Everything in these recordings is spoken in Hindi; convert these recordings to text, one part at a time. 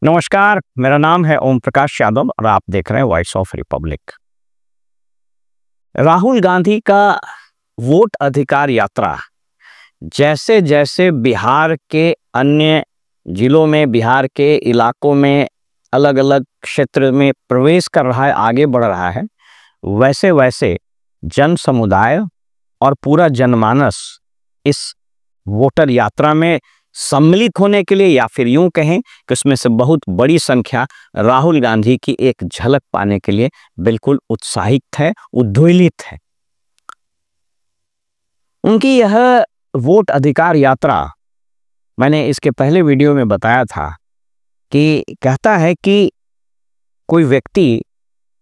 नमस्कार, मेरा नाम है ओम प्रकाश यादव और आप देख रहे हैं voice of Republic. Rahul Gandhi का वोट अधिकार यात्रा जैसे जैसे बिहार के अन्य जिलों में, बिहार के इलाकों में, अलग अलग क्षेत्र में प्रवेश कर रहा है, आगे बढ़ रहा है, वैसे वैसे जन समुदाय और पूरा जनमानस इस वोटर यात्रा में सम्मिलित होने के लिए, या फिर यूं कहें कि उसमें से बहुत बड़ी संख्या राहुल गांधी की एक झलक पाने के लिए बिल्कुल उत्साहित है, उद्वेलित है। उनकी यह वोट अधिकार यात्रा, मैंने इसके पहले वीडियो में बताया था कि कहता है कि कोई व्यक्ति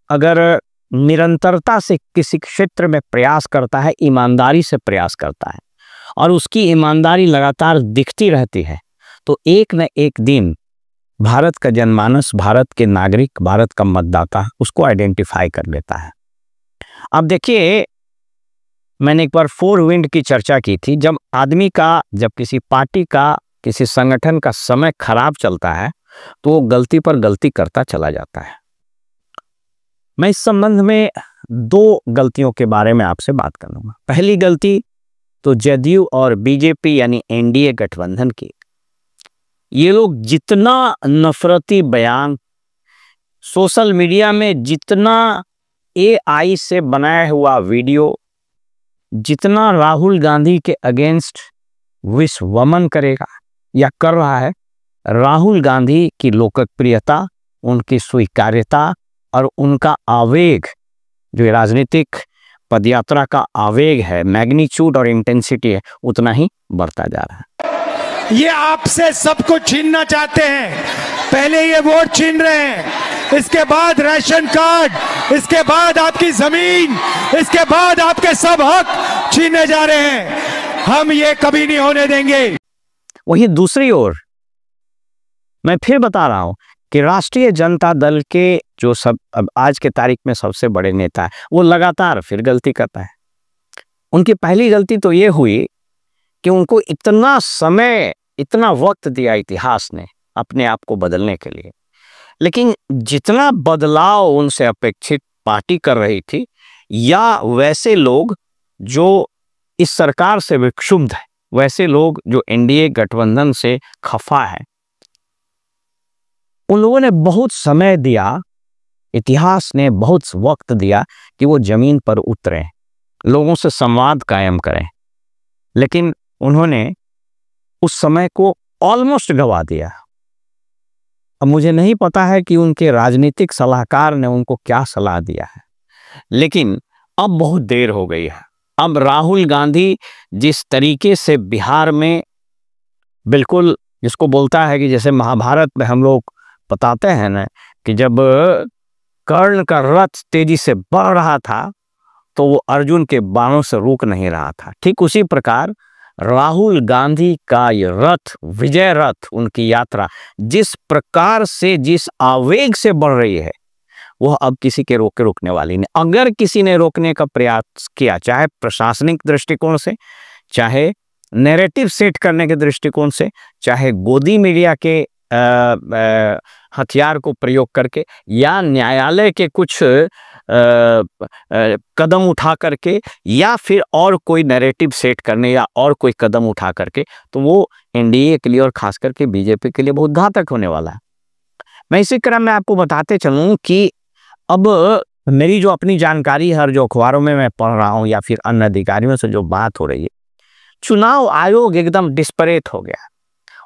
अगर निरंतरता से किसी क्षेत्र में प्रयास करता है, ईमानदारी से प्रयास करता है और उसकी ईमानदारी लगातार दिखती रहती है, तो एक न एक दिन भारत का जनमानस, भारत के नागरिक, भारत का मतदाता उसको आइडेंटिफाई कर लेता है। अब देखिए, मैंने एक बार 4 विंड की चर्चा की थी। जब किसी पार्टी का, किसी संगठन का समय खराब चलता है तो वो गलती पर गलती करता चला जाता है। मैं इस संबंध में 2 गलतियों के बारे में आपसे बात करूंगा। पहली गलती तो जदयू और बीजेपी यानी एनडीए गठबंधन की। ये लोग जितना नफरती बयान सोशल मीडिया में, जितना एआई से बनाया हुआ वीडियो, जितना राहुल गांधी के अगेंस्ट विश्वमन करेगा या कर रहा है, राहुल गांधी की लोकप्रियता, उनकी स्वीकार्यता और उनका आवेग, जो राजनीतिक पदयात्रा का आवेग है, मैग्नीट्यूड और इंटेंसिटी है, उतना ही बढ़ता जा रहा है। ये आपसे सब कुछ छीनना चाहते हैं। पहले ये वोट छीन रहे हैं, इसके बाद राशन कार्ड, इसके बाद आपकी जमीन, इसके बाद आपके सब हक छीनने जा रहे हैं। हम ये कभी नहीं होने देंगे। वहीं दूसरी ओर मैं फिर बता रहा हूं कि राष्ट्रीय जनता दल के जो अब आज के तारीख में सबसे बड़े नेता है, वो लगातार फिर गलती करता है। उनकी पहली गलती तो ये हुई कि उनको इतना समय, इतना वक्त दिया इतिहास ने अपने आप को बदलने के लिए, लेकिन जितना बदलाव उनसे अपेक्षित पार्टी कर रही थी, या वैसे लोग जो इस सरकार से विक्षुब्ध है, वैसे लोग जो एनडीए गठबंधन से खफा है, उन लोगों ने बहुत समय दिया, इतिहास ने बहुत वक्त दिया कि वो जमीन पर उतरें, लोगों से संवाद कायम करें, लेकिन उन्होंने उस समय को ऑलमोस्ट गवा दिया। अब मुझे नहीं पता है कि उनके राजनीतिक सलाहकार ने उनको क्या सलाह दिया है, लेकिन अब बहुत देर हो गई है। अब राहुल गांधी जिस तरीके से बिहार में, बिल्कुल जिसको बोलता है कि जैसे महाभारत में हम लोग बताते हैं ना कि जब कर्ण का रथ तेजी से बढ़ रहा था तो वो अर्जुन के बाणों से रुक नहीं रहा था, ठीक उसी प्रकार राहुल गांधी का ये रथ, विजय रथ, उनकी यात्रा जिस प्रकार से, जिस आवेग से बढ़ रही है, वह अब किसी के रोकने वाली नहीं। अगर किसी ने रोकने का प्रयास किया, चाहे प्रशासनिक दृष्टिकोण से, चाहे नैरेटिव सेट करने के दृष्टिकोण से, चाहे गोदी मीडिया के हथियार को प्रयोग करके, या न्यायालय के कुछ कदम उठा करके, या फिर और कोई नैरेटिव सेट करने या और कोई कदम उठा करके, तो वो एनडीए के लिए और खास करके बीजेपी के लिए बहुत घातक होने वाला है। मैं इसी क्रम में आपको बताते चलूं कि अब मेरी जो अपनी जानकारी है और जो अखबारों में मैं पढ़ रहा हूं या फिर अन्य अधिकारियों से जो बात हो रही है, चुनाव आयोग एकदम डिस्परेट हो गया।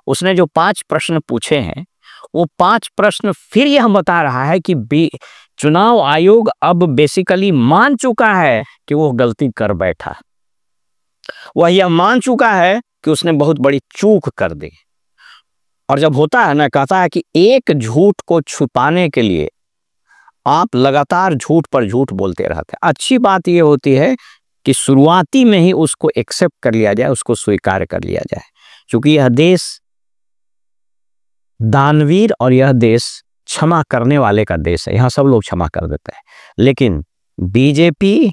उसने जो 5 प्रश्न पूछे हैं, वो 5 प्रश्न फिर यह बता रहा है कि चुनाव आयोग अब बेसिकली मान चुका है कि वो गलती कर बैठा। वह यह मान चुका है कि उसने बहुत बड़ी चूक कर दी। और जब होता है ना, कहता है कि एक झूठ को छुपाने के लिए आप लगातार झूठ पर झूठ बोलते रहते हैं। अच्छी बात यह होती है कि शुरुआती में ही उसको एक्सेप्ट कर लिया जाए, उसको स्वीकार कर लिया जाए, क्योंकि यह देश दानवीर और यह देश क्षमा करने वाले का देश है। यहां सब लोग क्षमा कर देते हैं, लेकिन बीजेपी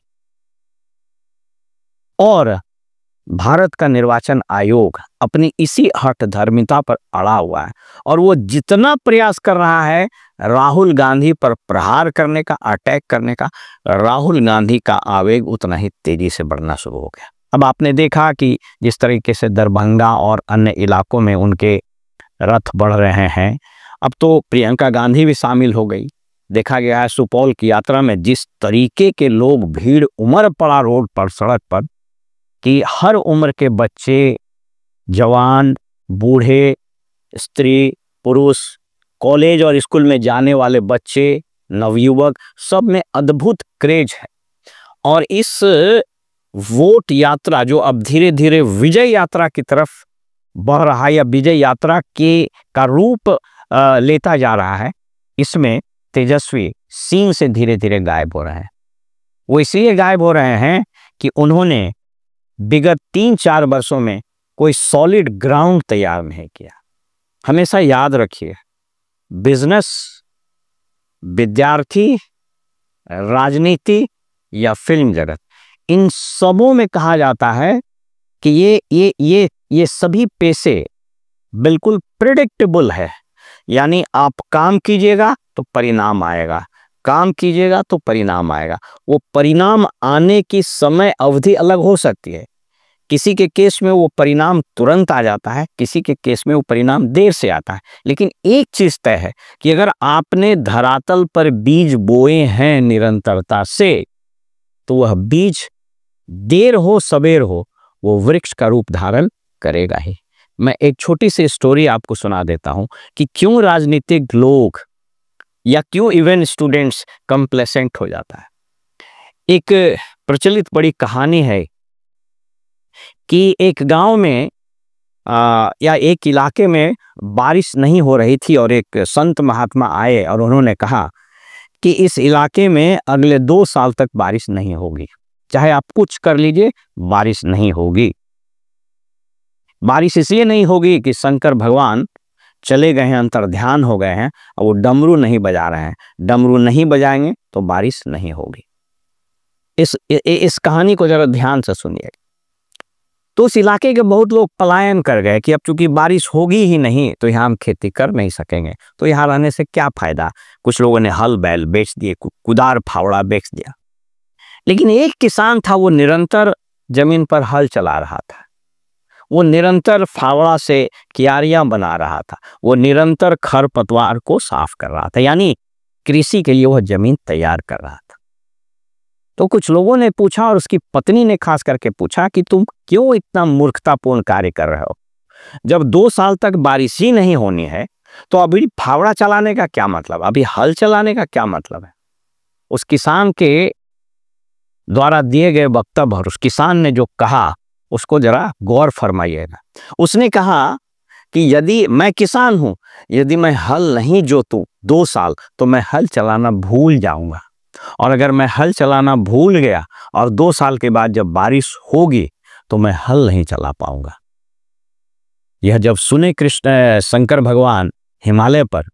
और भारत का निर्वाचन आयोग अपनी इसी हठधर्मिता पर अड़ा हुआ है और वो जितना प्रयास कर रहा है राहुल गांधी पर प्रहार करने का, अटैक करने का, राहुल गांधी का आवेग उतना ही तेजी से बढ़ना शुरू हो गया। अब आपने देखा कि जिस तरीके से दरभंगा और अन्य इलाकों में उनके रथ बढ़ रहे हैं, अब तो प्रियंका गांधी भी शामिल हो गई। देखा गया है सुपौल की यात्रा में जिस तरीके के लोग, भीड़ उमड़ पड़ा रोड पर, सड़क पर, कि हर उम्र के बच्चे, जवान, बूढ़े, स्त्री, पुरुष, कॉलेज और स्कूल में जाने वाले बच्चे, नवयुवक, सब में अद्भुत क्रेज है। और इस वोट यात्रा जो अब धीरे धीरे विजय यात्रा की तरफ बढ़ रहा है या विजय यात्रा का रूप लेता जा रहा है, इसमें तेजस्वी सीन से धीरे धीरे गायब हो रहे हैं। वो इसलिए गायब हो रहे हैं कि उन्होंने विगत 3-4 वर्षों में कोई सॉलिड ग्राउंड तैयार नहीं किया। हमेशा याद रखिए, बिजनेस, विद्यार्थी, राजनीति या फिल्म जगत, इन सबों में कहा जाता है कि ये सभी पेशे बिल्कुल प्रेडिक्टेबल है। यानी आप काम कीजिएगा तो परिणाम आएगा, काम कीजिएगा तो परिणाम आएगा। वो परिणाम आने की समय अवधि अलग हो सकती है। किसी के केस में वो परिणाम तुरंत आ जाता है, किसी के केस में वो परिणाम देर से आता है। लेकिन एक चीज तय है कि अगर आपने धरातल पर बीज बोए हैं निरंतरता से, तो वह बीज देर हो सबेर हो वो वृक्ष का रूप धारण करेगा ही। मैं एक छोटी सी स्टोरी आपको सुना देता हूं कि क्यों राजनीतिक लोग या क्यों इवन स्टूडेंट्स कंप्लेसेंट हो जाता है। एक प्रचलित बड़ी कहानी है कि एक गांव में या एक इलाके में बारिश नहीं हो रही थी और एक संत महात्मा आए और उन्होंने कहा कि इस इलाके में अगले 2 साल तक बारिश नहीं होगी, चाहे आप कुछ कर लीजिए, बारिश नहीं होगी। बारिश इसलिए नहीं होगी कि शंकर भगवान चले गए हैं, अंतर्ध्यान हो गए हैं और वो डमरू नहीं बजा रहे हैं। डमरू नहीं बजाएंगे तो बारिश नहीं होगी। इस कहानी को जरा ध्यान से सुनिए। तो उस इलाके के बहुत लोग पलायन कर गए कि अब चूंकि बारिश होगी ही नहीं तो यहाँ हम खेती कर नहीं सकेंगे, तो यहाँ रहने से क्या फायदा। कुछ लोगों ने हल बैल बेच दिए, कुदार फावड़ा बेच दिया। लेकिन एक किसान था, वो निरंतर जमीन पर हल चला रहा था, वो निरंतर फावड़ा से क्यारियां बना रहा था, वो निरंतर खरपतवार को साफ कर रहा था, यानी कृषि के लिए वह जमीन तैयार कर रहा था। तो कुछ लोगों ने पूछा और उसकी पत्नी ने खास करके पूछा कि तुम क्यों इतना मूर्खतापूर्ण कार्य कर रहे हो? जब 2 साल तक बारिश ही नहीं होनी है तो अभी फावड़ा चलाने का क्या मतलब, अभी हल चलाने का क्या मतलब है? उस किसान के द्वारा दिए गए वक्तव्य और उस किसान ने जो कहा उसको जरा गौर फरमाइएगा। उसने कहा कि यदि मैं किसान हूं, यदि मैं हल नहीं जोतूं 2 साल तो मैं हल चलाना भूल जाऊंगा, और अगर मैं हल चलाना भूल गया और 2 साल के बाद जब बारिश होगी तो मैं हल नहीं चला पाऊंगा। यह जब सुने शंकर भगवान हिमालय पर,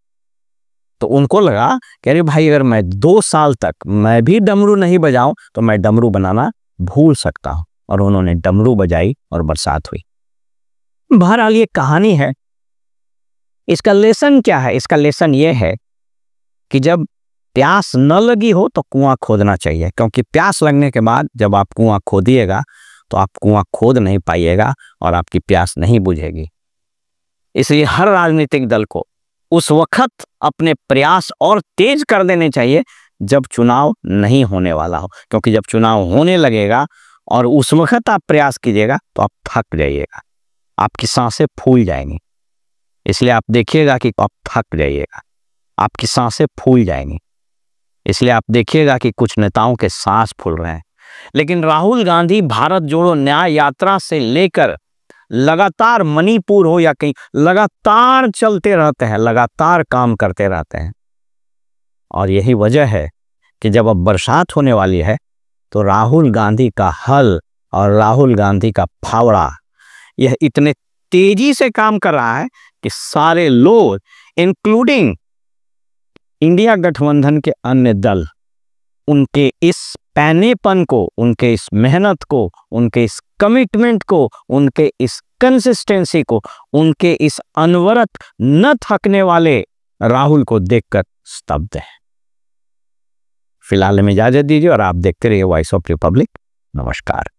तो उनको लगा कि अरे भाई, अगर मैं 2 साल तक मैं भी डमरू नहीं बजाऊं तो मैं डमरू बनाना भूल सकता हूं। और उन्होंने डमरू बजाई और बरसात हुई। बहरहाल ये कहानी है। इसका लेसन क्या है? इसका लेसन ये है कि जब प्यास न लगी हो तो कुआं खोदना चाहिए, क्योंकि प्यास लगने के बाद जब आप कुआं खोदिएगा तो आप कुआं खोद नहीं पाइएगा और आपकी प्यास नहीं बुझेगी। इसलिए हर राजनीतिक दल को उस वक्त अपने प्रयास और तेज कर देने चाहिए जब चुनाव नहीं होने वाला हो, क्योंकि जब चुनाव होने लगेगा और उस वक्त आप प्रयास कीजिएगा तो आप थक जाइएगा, आपकी सांसें फूल जाएंगी। इसलिए आप देखिएगा कि आप थक जाइएगा, आपकी सांसें फूल जाएंगी। इसलिए आप देखिएगा कि कुछ नेताओं के सांस फूल रहे हैं। लेकिन राहुल गांधी भारत जोड़ो न्याय यात्रा से लेकर लगातार मणिपुर हो या कहीं, लगातार चलते रहते हैं, लगातार काम करते रहते हैं। और यही वजह है कि जब अब बरसात होने वाली है तो राहुल गांधी का हल और राहुल गांधी का फावड़ा यह इतने तेजी से काम कर रहा है कि सारे लोग, इंक्लूडिंग इंडिया गठबंधन के अन्य दल, उनके इस पैनेपन को, उनके इस मेहनत को, उनके इस कमिटमेंट को, उनके इस कंसिस्टेंसी को, उनके इस अनवरत न थकने वाले राहुल को देखकर स्तब्ध है। फिलहाल हमें इजाजत दीजिए और आप देखते रहिए वॉइस ऑफ रिपब्लिक। नमस्कार।